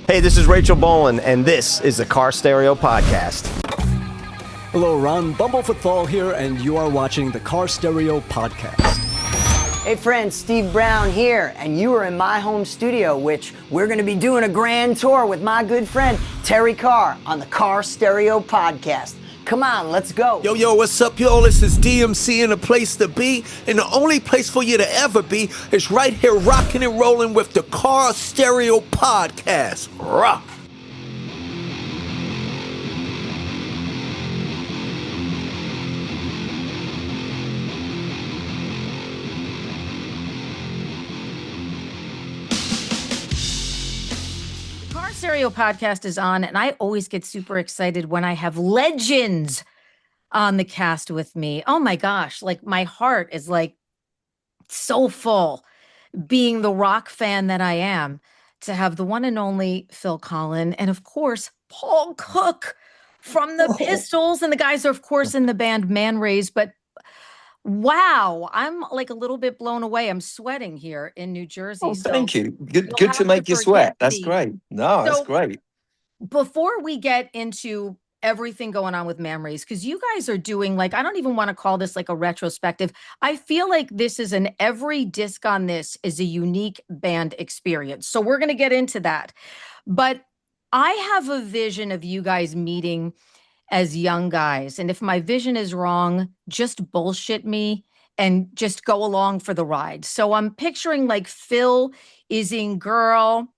Hey, this is Rachel Bolan, and this is the Carr Stereo Podcast. Hello, Ron Bumblefootfall here, and you are watching the Carr Stereo Podcast. Hey friends, Steve Brown here, and you are in my home studio, which we're going to be doing a grand tour with my good friend Terrie Carr on the Carr Stereo Podcast. Come on, let's go. Yo, what's up, y'all? This is DMC in a place to be, and the only place for you to ever be is right here rocking and rolling with the Carr Stereo Podcast. Rock. Stereo Podcast is on, and I always get super excited when I have legends on the cast with me. Oh my gosh, like my heart is like so full being the rock fan that I am to have the one and only Phil Collen and of course Paul Cook from the Pistols, and the guys are of course in the band Manraze. But wow, I'm like a little bit blown away. I'm sweating here in New Jersey. Oh, thank you. Good to make you sweat. That's great. No, that's great. Before we get into everything going on with Manraze, because you guys are doing, like, I don't even want to call this like a retrospective. I feel like this is every disc on this is a unique band experience. So we're going to get into that. But I have a vision of you guys meeting as young guys. And if my vision is wrong, just bullshit me and just go along for the ride. So I'm picturing like Phil is in Girl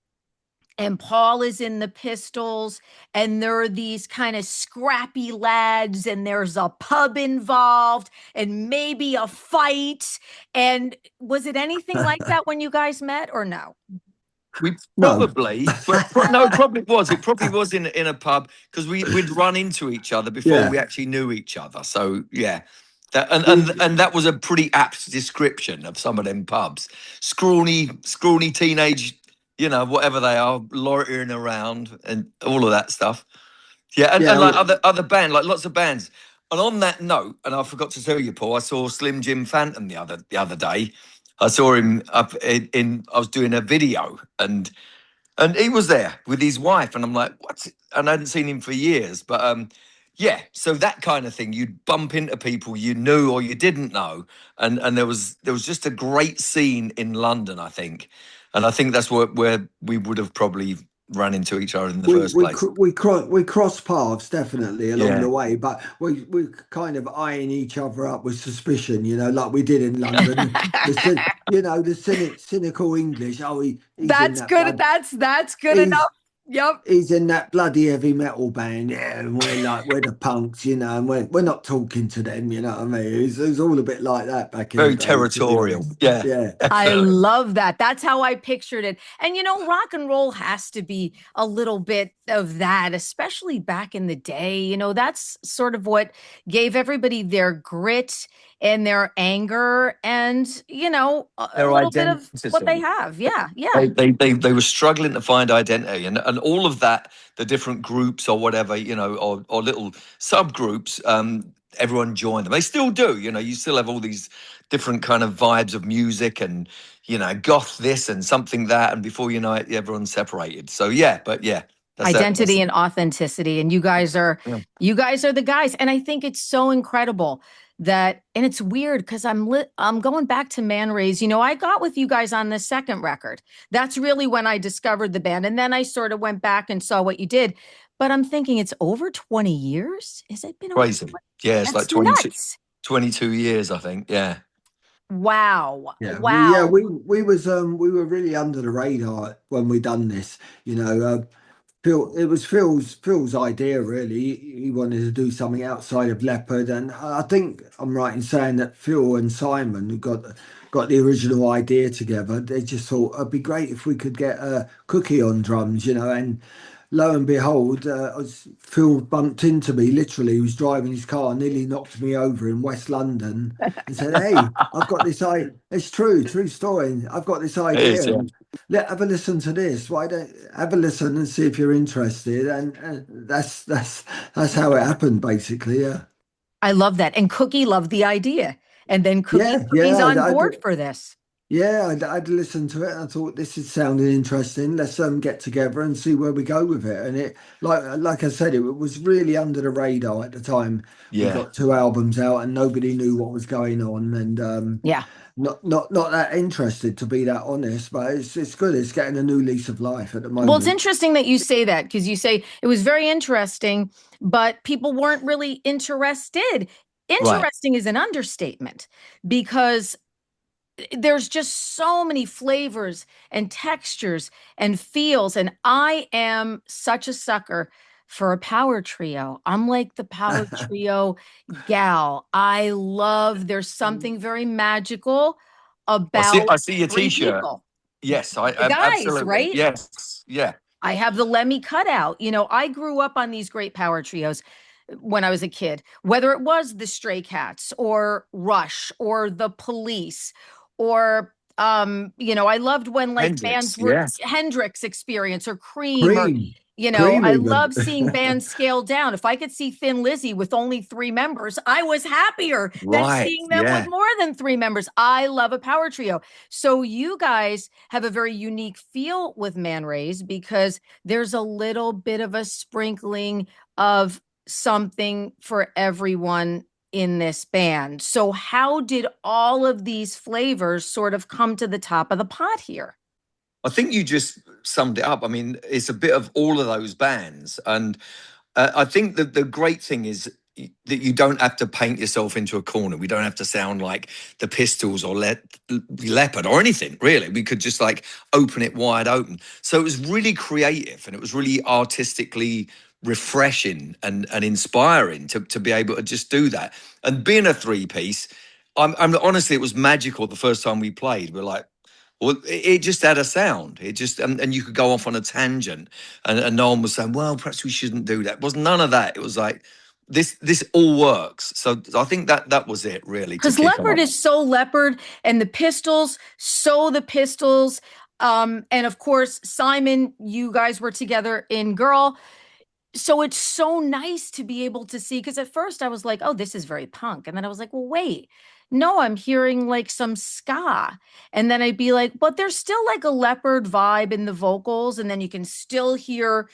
and Paul is in the Pistols, and there are these kind of scrappy lads, and there's a pub involved and maybe a fight. And was it anything like that when you guys met, or no? We probably, no, it probably was. It probably was in a pub because we'd run into each other before we actually knew each other. So yeah, and that was a pretty apt description of some of them pubs. Scrawny teenage, whatever they are, loitering around and all of that stuff. Yeah, and like other band, like lots of bands. And on that note, and I forgot to tell you, Paul, I saw Slim Jim Phantom the other day. I saw him up I was doing a video and he was there with his wife, and I'm like, what's, and I hadn't seen him for years, but yeah, so that kind of thing, you'd bump into people you knew or you didn't know, and there was just a great scene in London, I think, and I think that's where we would have probably ran into each other in the first place. We crossed paths definitely along the way, but we kind of eyeing each other up with suspicion, like we did in London. the cynical English. Oh, that's good. That's good enough. Yep. He's in that bloody heavy metal band, and we're the punks, and we're not talking to them, you know what I mean? It was all a bit like that back in very the day, territorial. Yeah. I love that. That's how I pictured it. And rock and roll has to be a little bit of that, especially back in the day. That's sort of what gave everybody their grit and their anger and, a little bit of what they have. Yeah. They were struggling to find identity, and all of that, the different groups or whatever, or little subgroups, everyone joined them. They still do, you still have all these different kind of vibes of music and, goth this and something that, and before you know it, everyone's separated. So identity and authenticity. And you guys are the guys. And I think it's so incredible that, and it's weird because I'm going back to Manraze. I got with you guys on the second record. That's really when I discovered the band. And then I sort of went back and saw what you did. But I'm thinking it's over 20 years. Has it been crazy? Yeah, it's That's like 22 years, I think. Yeah. Wow. Yeah. Wow. We were really under the radar when we done this, Phil, it was Phil's idea, really. He wanted to do something outside of Leppard, and I think I'm right in saying that Phil and Simon, who got the original idea together, they just thought it'd be great if we could get Cookie on drums, and lo and behold, Phil bumped into me. Literally, he was driving his car, nearly knocked me over in West London, and said, "Hey, I've got this idea. It's true story. I've got this idea. Have a listen to this. Why don't have a listen and see if you're interested?" And that's how it happened, basically. Yeah. I love that. And Cookie loved the idea, and then Cookie's on board for this. Yeah, I'd listened to it. And I thought this is sounding interesting. Let's get together and see where we go with it. And it, like I said, it was really under the radar at the time. We Yeah. got two albums out, and nobody knew what was going on, and Yeah. not that interested, to be that honest. But it's good. It's getting a new lease of life at the Well, it's moment. interesting that you say that because you say it was very interesting, but people weren't really interested. Right. Interesting is an understatement because there's just so many flavors and textures and feels. And I am such a sucker for a power trio. I'm like the power trio gal. I love, there's something very magical about I see your three T-shirt. people. Yes, The guys, absolutely. right? Yes. Yeah. I have the Lemmy cutout. You know, I grew up on these great power trios when I was a kid, whether it was the Stray Cats or Rush or the Police or I loved when like bands Hendrix. were Yes. Hendrix Experience or Cream or Cream, Cream I even. love seeing bands scale down. If I could see Thin Lizzy with only 3 members, I was happier than Right. seeing them with Yeah. more than 3 members. I love a power trio. So you guys have a very unique feel with Manraze because there's a little bit of a sprinkling of something for everyone in this band. So how did all of these flavors sort of come to the top of the pot here? I think you just summed it up. I mean, it's a bit of all of those bands. And I think that the great thing is that you don't have to paint yourself into a corner. We don't have to sound like the Pistols or Leppard or anything, really. We could just like open it wide open. So it was really creative and it was really artistically refreshing and inspiring to be able to just do that. And being a three-piece, I'm honestly, it was magical the first time we played. We're like, well, it just had a sound. It just and you could go off on a tangent, and no one was saying, "Well, perhaps we shouldn't do that." It was none of that. It was like this all works. So I think that was it really to Because kick Leppard off. is so Leppard and the Pistols, so the Pistols. And of course, Simon, you guys were together in Girl. So it's so nice to be able to see, because at first I was like, oh, this is very punk. And then I was like, well, wait, no, I'm hearing like some ska. And then I'd be like, but there's still like a Leopard vibe in the vocals. And then you can still hear,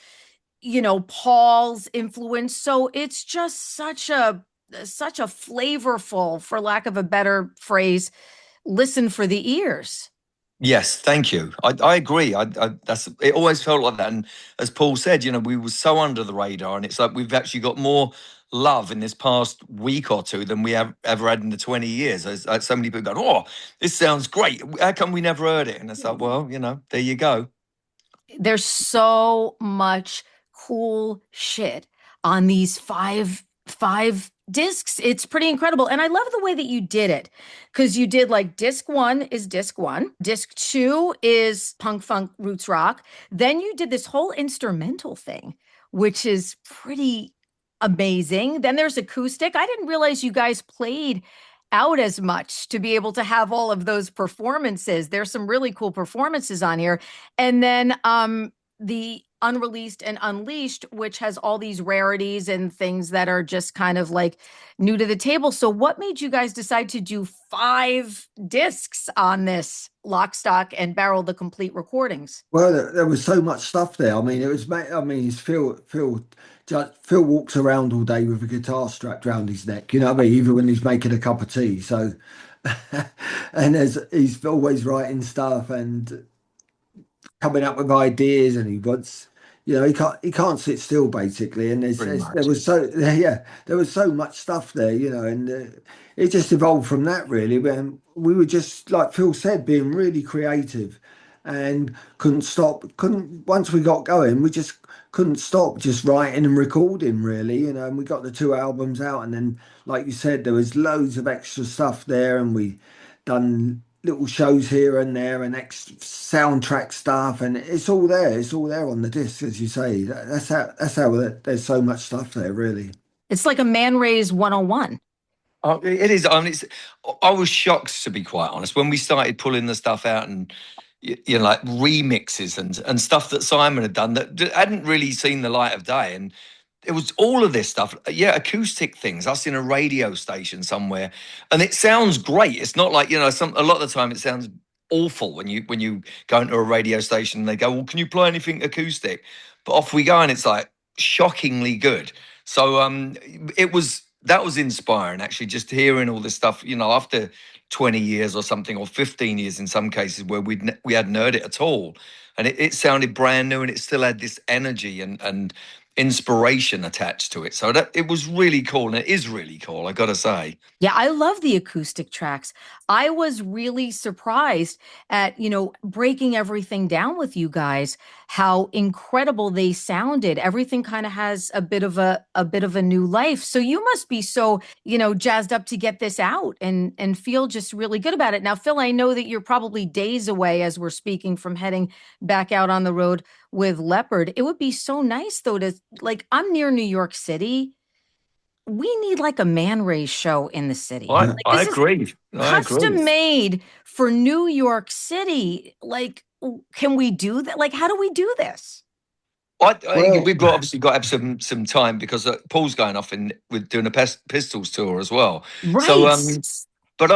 Paul's influence. So it's just such a flavorful, for lack of a better phrase, listen for the ears. Yes, thank you. I agree. That's it. Always felt like that. And as Paul said, we were so under the radar, and it's like we've actually got more love in this past week or two than we have ever had in the 20 years. There's like so many people going, "Oh, this sounds great. How come we never heard it?" And it's like, well, there you go. There's so much cool shit on these five discs. It's pretty incredible. And I love the way that you did it, because you did like disc 1 is disc 1, disc 2 is punk funk roots rock. Then you did this whole instrumental thing, which is pretty amazing. Then there's acoustic. I didn't realize you guys played out as much to be able to have all of those performances. There's some really cool performances on here. And then the unreleased and unleashed, which has all these rarities and things that are just kind of like new to the table. So what made you guys decide to do 5 discs on this Lock, Stock and Barrel, the complete recordings? Well, there was so much stuff there. I mean, it's Phil walks around all day with a guitar strapped around his neck, you know what I mean? Even when he's making a cup of tea. So, and he's always writing stuff and coming up with ideas, and he wants, he can't sit still basically. And there was so much stuff there, and it just evolved from that really. When we were just like Phil said, being really creative, and once we got going, we just couldn't stop just writing and recording really, and we got the 2 albums out, and then like you said, there was loads of extra stuff there, and we done little shows here and there and soundtrack stuff, and it's all there on the disc, as you say. That's how there's so much stuff there really. It's like a Manraze 101. Oh, it is. I mean, I was shocked, to be quite honest, when we started pulling the stuff out and like remixes and stuff that Simon had done that hadn't really seen the light of day. And it was all of this stuff, acoustic things, us in a radio station somewhere, and it sounds great. It's not like a lot of the time it sounds awful when you go into a radio station and they go, well, can you play anything acoustic? But off we go, and it's like shockingly good. So that was inspiring, actually, just hearing all this stuff, after 20 years or something, or 15 years in some cases, where we hadn't heard it at all. And it sounded brand new, and it still had this energy and inspiration attached to it. So it was really cool, and it is really cool, I gotta say. Yeah, I love the acoustic tracks. I was really surprised at, breaking everything down with you guys, how incredible they sounded. Everything kind of has a bit of a new life. So you must be so, jazzed up to get this out and feel just really good about it. Now, Phil, I know that you're probably days away as we're speaking from heading back out on the road with Leppard. It would be so nice though I'm near New York City. We need like a Manraze show in the city. I agree. Custom made for New York City. Like, can we do that? Like, how do we do this? We've obviously got to have some time, because Paul's going off with doing a Pistols tour as well. Right. So, but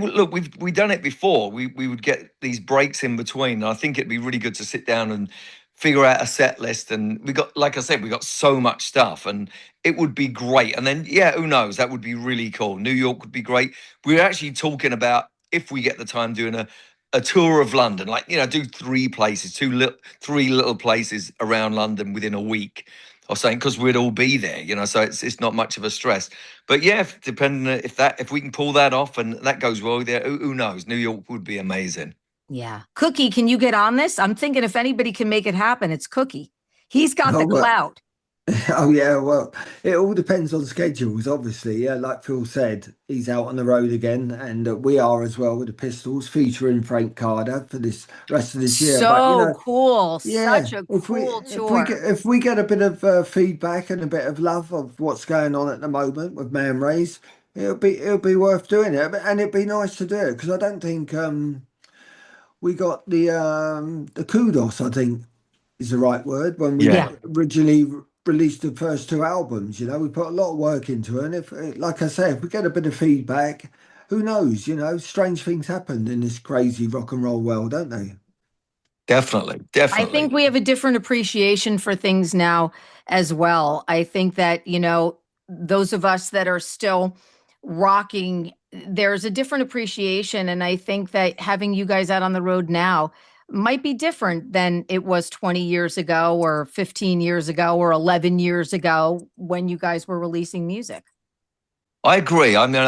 look, we've done it before. We would get these breaks in between. And I think it'd be really good to sit down and figure out a set list. And we got, like I said, we got so much stuff, and it would be great. And then, who knows? That would be really cool. New York would be great. We're actually talking about, if we get the time, doing a tour of London, do 3 places, 3 little places around London within a week or something, because we'd all be there, so it's not much of a stress. But depending if we can pull that off and that goes well there, who knows? New York would be amazing. Yeah. Cookie, can you get on this? I'm thinking if anybody can make it happen, it's Cookie. He's got the clout. Oh yeah, well, it all depends on schedules, obviously. Yeah, like Phil said, he's out on the road again, and we are as well with the Pistols, featuring Frank Carter for this rest of this year. So cool, such a cool tour. If we get a bit of feedback and a bit of love of what's going on at the moment with Manraze, it'll be worth doing it, and it'd be nice to do it, because I don't think we got the kudos, I think is the right word, when we originally released the first 2 albums. We put a lot of work into it, and if, like I say, if we get a bit of feedback, who knows? Strange things happen in this crazy rock and roll world, don't they? Definitely. I think we have a different appreciation for things now as well. I think that, those of us that are still rocking, there's a different appreciation. And I think that having you guys out on the road now might be different than it was 20 years ago or 15 years ago or 11 years ago when you guys were releasing music. I agree. I mean,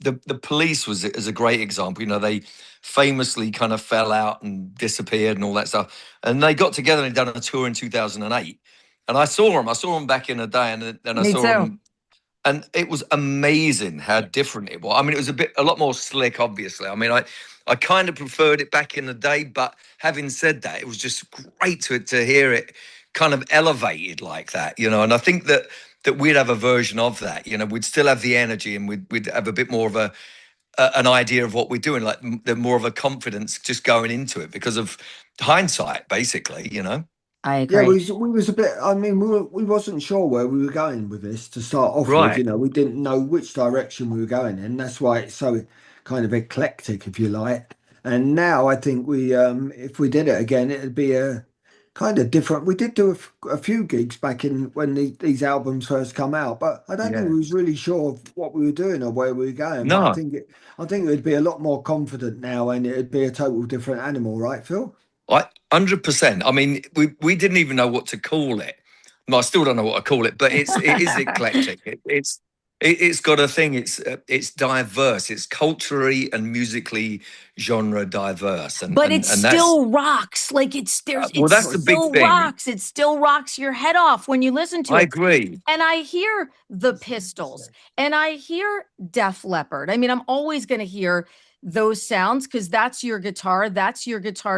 the Police is a great example. They famously kind of fell out and disappeared and all that stuff. And they got together and done a tour in 2008. And I saw them. I saw them back in the day, and then I saw them. And it was amazing how different it was. I mean, it was a lot more slick, obviously. I mean, I kind of preferred it back in the day, but having said that, it was just great to hear it kind of elevated like that, and I think that we'd have a version of that, we'd still have the energy, and we'd have a bit more of an idea of what we're doing, like more of a confidence just going into it because of hindsight, basically, I agree. Yeah, we was a bit. I mean, we wasn't sure where we were going with this to start off Right. with. We didn't know which direction we were going in. That's why it's so kind of eclectic, if you like. And now I think if we did it again, it'd be a kind of different. We did do a few gigs back in when these albums first come out, but I don't think we was really sure of what we were doing or where we were going. No. But I think it would be a lot more confident now, and it'd be a total different animal, right, Phil? 100%. I mean, we didn't even know what to call it. No, I still don't know what to call it, but it is eclectic. It's got a thing. It's diverse. It's culturally and musically genre diverse, but it still rocks. Like that's the big thing. Rocks. It still rocks your head off when you listen to it. I agree. And I hear the Pistols, and I hear Def Leppard. I mean, I'm always going to hear those sounds because that's your guitar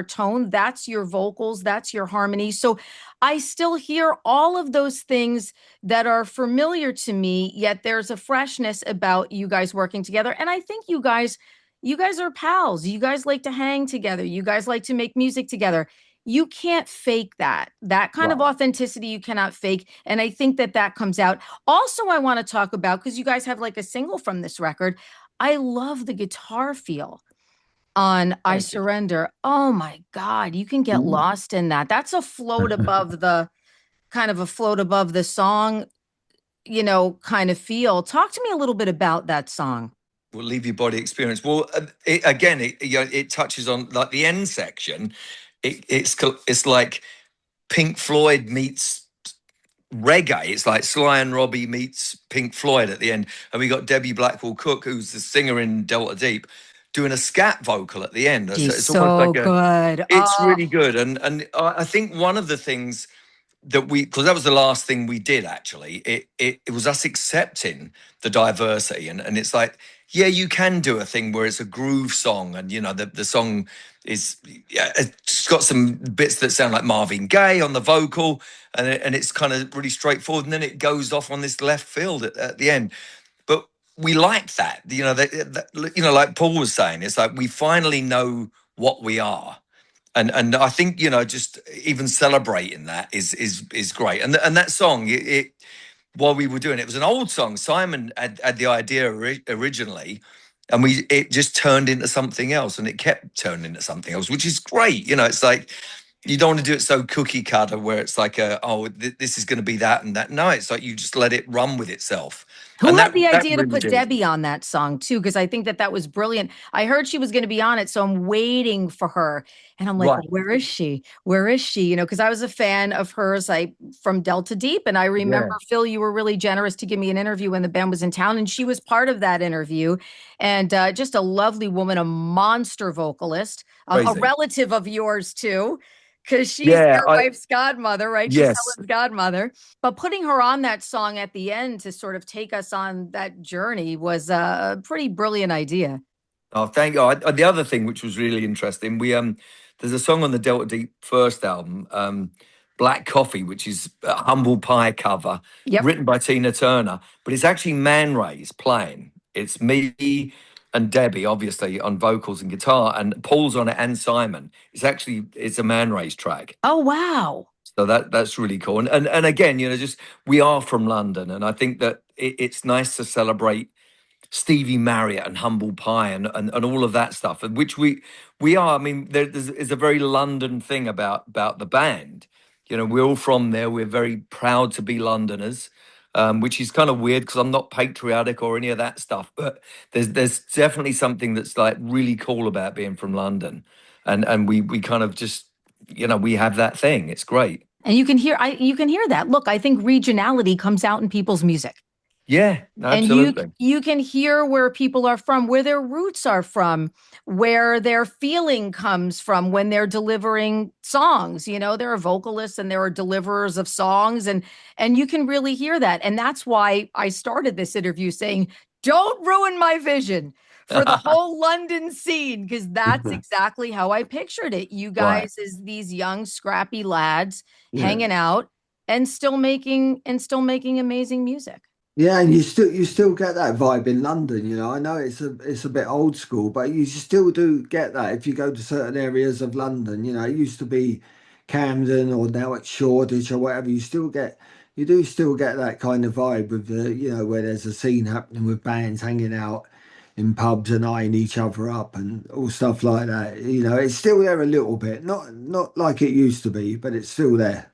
tone, that's your vocals, that's your harmony. So I still hear all of those things that are familiar to me, yet there's a freshness about you guys working together. And I think you guys are pals. You guys like to hang together. You guys like to make music together. You can't fake that kind of authenticity. You cannot fake. And I think that comes out. Also, I want to talk about, because you guys have like a single from this record, I love the guitar feel. on I Surrender. Oh my God, you can get lost in that. That's a float above the kind of a float above the song, kind of feel. Talk to me a little bit about that song. Will leave your body experience. Well, it touches on like the end section. It's like Pink Floyd meets reggae. It's like Sly and Robbie meets Pink Floyd at the end, and we got Debbie Blackwell Cook, who's the singer in Delta Deep, doing a scat vocal at the end. She's It's so almost like good. it's really good, and I think one of the things that because that was the last thing we did actually, it was us accepting the diversity, and it's like, yeah, you can do a thing where it's a groove song, and the song is, it's got some bits that sound like Marvin Gaye on the vocal, and it's kind of really straightforward, and then it goes off on this left field at the end. But we liked that, like Paul was saying, it's like we finally know what we are. And I think, just even celebrating that is great. And that song, while we were doing it, it was an old song. Simon had the idea originally, and it just turned into something else, and it kept turning into something else, which is great. It's like, you don't want to do it so cookie cutter where it's like, this is going to be that and that. No, it's like you just let it run with itself. Who had the idea to put Debbie on that song too? Because I think that was brilliant. I heard she was going to be on it, so I'm waiting for her. And I'm like, right. Where is she? Where is she? Because I was a fan of hers from Delta Deep. And I remember, Phil, you were really generous to give me an interview when the band was in town. And she was part of that interview. And just a lovely woman, a monster vocalist, a relative of yours too. Because she's your wife's godmother, right? Yes. She's Helen's godmother. But putting her on that song at the end to sort of take us on that journey was a pretty brilliant idea. Oh, thank God. The other thing, which was really interesting, there's a song on the Delta Deep first album, Black Coffee, which is a Humble Pie cover, written by Tina Turner, but it's actually Manraze playing. It's me and Debbie, obviously, on vocals and guitar, and Paul's on it, and Simon. It's a Manraze track. Oh, wow. So that's really cool. And again, just we are from London, and I think that it's nice to celebrate Stevie Marriott and Humble Pie and all of that stuff, which we are. I mean, there's a very London thing about the band. We're all from there. We're very proud to be Londoners. Which is kind of weird because I'm not patriotic or any of that stuff, but there's definitely something that's like really cool about being from London, and we kind of just we have that thing. It's great, and you can hear that. Look, I think regionality comes out in people's music. Yeah, absolutely. And you can hear where people are from, where their roots are from, where their feeling comes from when they're delivering songs. There are vocalists and there are deliverers of songs, and you can really hear that. And that's why I started this interview saying, don't ruin my vision for the whole London scene, because that's exactly how I pictured it. You guys as these young, scrappy lads hanging out and still making amazing music. Yeah, and you still get that vibe in London. I know it's a bit old school, but you still do get that if you go to certain areas of London. It used to be Camden, or now it's Shoreditch or whatever. You do still get that kind of vibe with where there's a scene happening with bands hanging out in pubs and eyeing each other up and all stuff like that. It's still there a little bit, not like it used to be, but it's still there.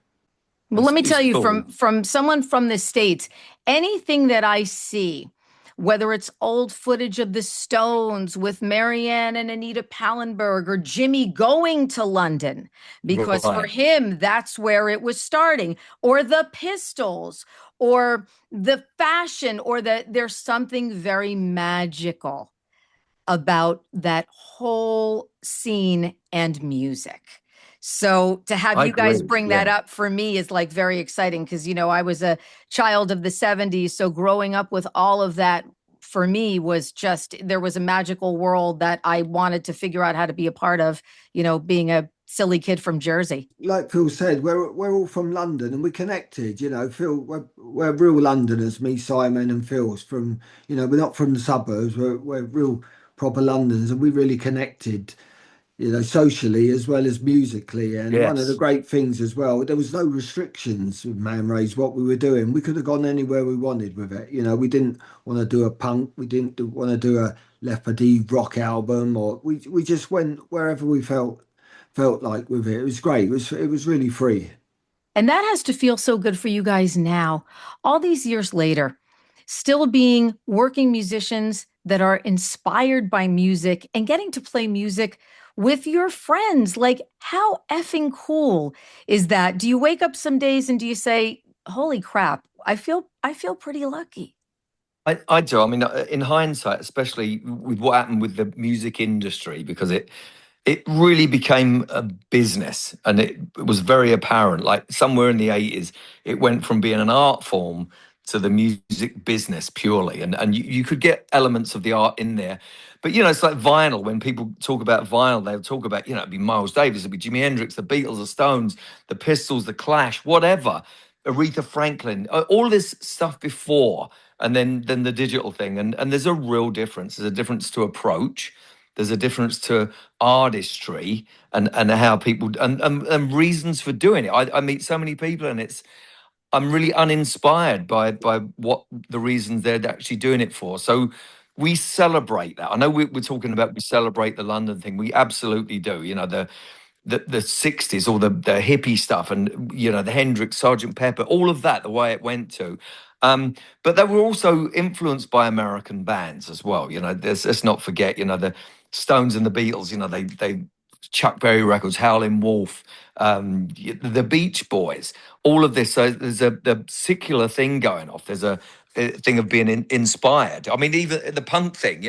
Well, let me tell you, from someone from the States, anything that I see, whether it's old footage of the Stones with Marianne and Anita Pallenberg, or Jimmy going to London, because for him, that's where it was starting, or the Pistols, or the fashion, or there's something very magical about that whole scene and music. So to have you guys bring that up for me is like very exciting, because, I was a child of the 70s. So growing up with all of that for me was there was a magical world that I wanted to figure out how to be a part of, being a silly kid from Jersey. Like Phil said, we're all from London and we're connected. Phil, we're real Londoners, me, Simon and Phil's from, we're not from the suburbs. We're real proper Londoners, and we really connected socially as well as musically. And one of the Yes. great things as well, there was no restrictions with Manraze, what we were doing. We could have gone anywhere we wanted with it. We didn't want to do a punk, we didn't want to do a Leppard rock album, or we just went wherever we felt like with it. It was great. It was really free. And that has to feel so good for you guys now, all these years later, still being working musicians that are inspired by music and getting to play music with your friends. Like, how effing cool is that? Do you wake up some days and do you say, holy crap, I feel pretty lucky? I do. I mean, in hindsight, especially with what happened with the music industry, because it really became a business, and it was very apparent. Like somewhere in the 80s, it went from being an art form to the music business purely, and you could get elements of the art in there. But it's like vinyl. When people talk about vinyl, they'll talk about it'd be Miles Davis, it'd be Jimi Hendrix, the Beatles, the Stones, the Pistols, the Clash, whatever, Aretha Franklin, all this stuff before, and then the digital thing, and there's a real difference. There's a difference to approach. There's a difference to artistry and how people and reasons for doing it. I meet so many people, and I'm really uninspired by what the reasons they're actually doing it for. So we celebrate that. I know we're talking about, we celebrate the London thing. We absolutely do. The 60s, all the hippie stuff, and the Hendrix, Sergeant Pepper, all of that, the way it went to. But they were also influenced by American bands as well. Let's not forget, the Stones and the Beatles. They Chuck Berry records, Howlin' Wolf, the Beach Boys, all of this. So there's the secular thing going off. There's a thing of being inspired. I mean, even the punk thing,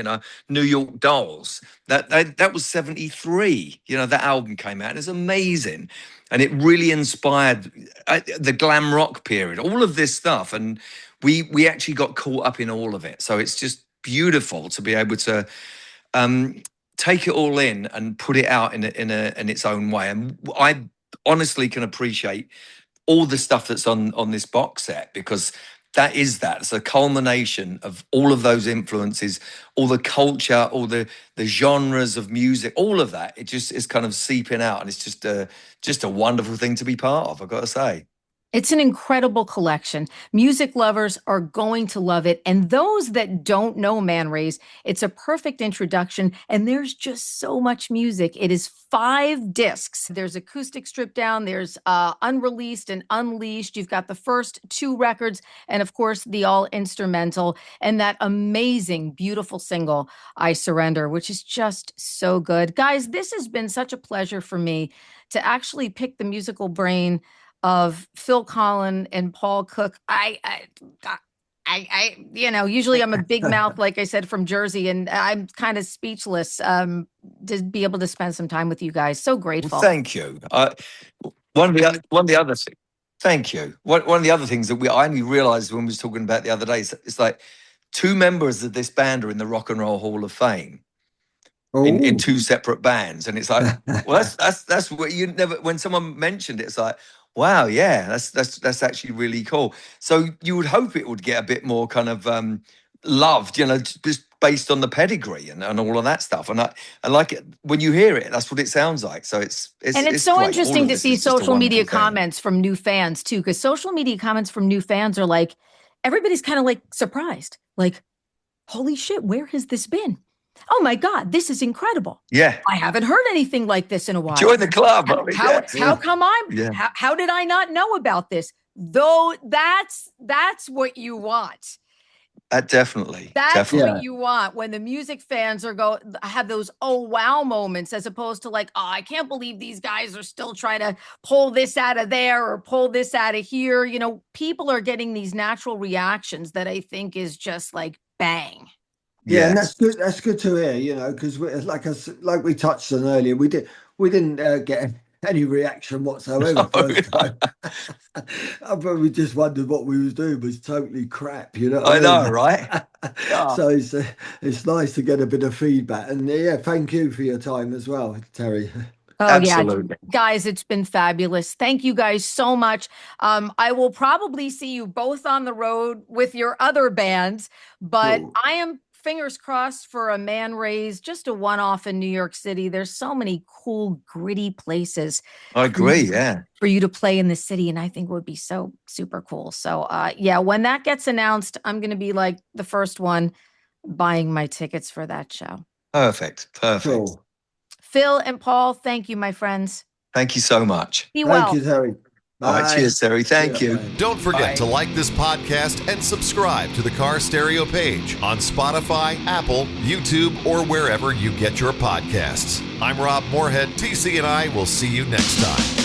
New York Dolls, that was 73. That album came out, and it's amazing. And it really inspired the glam rock period, all of this stuff. And we actually got caught up in all of it. So it's just beautiful to be able to take it all in and put it out in its own way. And I honestly can appreciate all the stuff that's on this box set, because it's a culmination of all of those influences, all the culture, all the genres of music, all of that. It just is kind of seeping out, and it's just a wonderful thing to be part of, I've got to say. It's an incredible collection. Music lovers are going to love it. And those that don't know Manraze, it's a perfect introduction. And there's just so much music. It is 5 discs. There's acoustic stripped down. There's unreleased and unleashed. You've got the first 2 records. And of course, the all instrumental. And that amazing, beautiful single, I Surrender, which is just so good. Guys, this has been such a pleasure for me to actually pick the musical brain of Phil Collen and Paul Cook. Usually I'm a big mouth, like I said, from Jersey, and I'm kind of speechless to be able to spend some time with you guys. So grateful. Well, thank you. One of the other things. Thank you. One of the other things that I only realised when we was talking about the other day is it's like 2 members of this band are in the Rock and Roll Hall of Fame. In 2 separate bands, and it's like, well, that's what you never. When someone mentioned it, it's like, wow, yeah, that's actually really cool. So you would hope it would get a bit more kind of loved, just based on the pedigree and all of that stuff. And I like it when you hear it. That's what it sounds like. So it's so great. interesting to see social media thing. comments from new fans too, because social media comments from new fans are like, everybody's kind of like surprised, like, holy shit, where has this been? Oh my God, this is incredible. Yeah. I haven't heard anything like this in a while. Join the club. How come how did I not know about this? Though that's what you want. Definitely. That's what you want when the music fans have those oh wow moments, as opposed to like, oh, I can't believe these guys are still trying to pull this out of there or pull this out of here. People are getting these natural reactions that I think is just like bang. Yeah, and that's good. That's good to hear, because like we touched on earlier, we didn't get any reaction whatsoever first time. I probably just wondered what we was doing was totally crap, I know, right? So it's nice to get a bit of feedback, and thank you for your time as well, Terrie. Oh, absolutely. Yeah. Guys, it's been fabulous. Thank you guys so much. I will probably see you both on the road with your other bands, but I am fingers crossed for a Manraze, just a one-off in New York City. There's so many cool, gritty places. I agree. Yeah. For you to play in the city, and I think would be so super cool. So, yeah, when that gets announced, I'm going to be like the first one buying my tickets for that show. Perfect. Cool. Phil and Paul, thank you, my friends. Thank you so much. Be well. Thank you, Terrie. All right, cheers, Terrie. Thank you. Bye. Don't forget to like this podcast and subscribe to the Carr Stereo page on Spotify, Apple, YouTube, or wherever you get your podcasts. I'm Rob Moorhead. TC and I will see you next time.